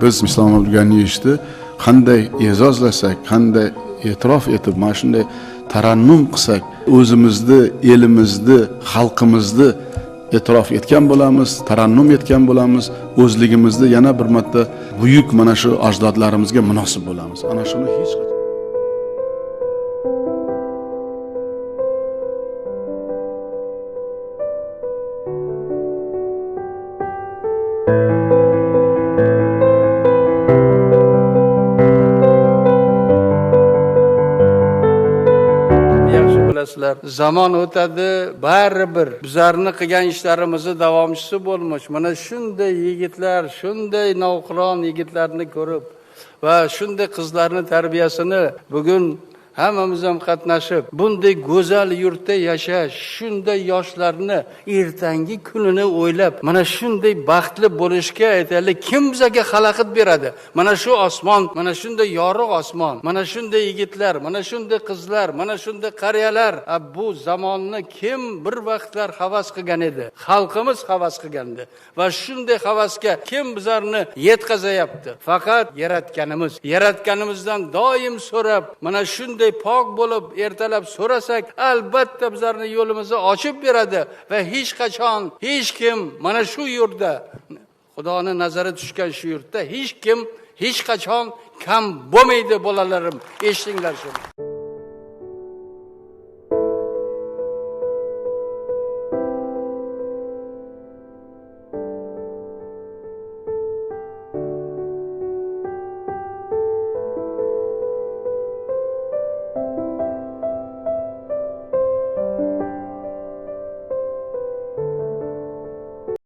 biz Islom Abdug'aniyevni qanday e'zozlasak, qanday e'tirof etib, mana shunday tarannum qilsak, o'zimizni, elimizni, xalqimizni e'tirof etgan bo'lamiz, tarannum etgan bo'lamiz, o'zligimizni yana bir marta buyuk mana shu ajdodlarimizga munosib bo'lamiz. Ana shuni hech qachon Zaman o'tadi, baribir bizlarni qilgan ishlarimizni davomchisi bo'lmoq. Mana shunday yigitlar, shunday navqiron yigitlarni ko'rib va shunday qizlarning tarbiyasini bugun hammamiz ham qatnashib, bunday go'zal yurtda yashash, shunday yoshlarni ertangi kunini o'ylab, mana shunday baxtli bo'lishga aytaylik, kim bizga xalaqit beradi? Mana shu osmon, mana shunday yorug' osmon, mana shunday yigitlar, mana shunday qizlar, mana shunday qariyalar. Bu zamonni kim bir vaqtlar havas qilgan edi? Xalqimiz havas qilgandi. Va shunday havasga kim bizlarni yetkazayapti? Faqat yaratganimizdan doim so'rab, mana shunday pok bo'lib ertalab so'rasak, albatta bizlarni yo'limizni ochib beradi va hech qachon hech kim mana shu yurtda, Xudoning nazari tushgan shu yurtda hech kim hech qachon kam bo'lmaydi, bolalarim. Eshitinglar shuni.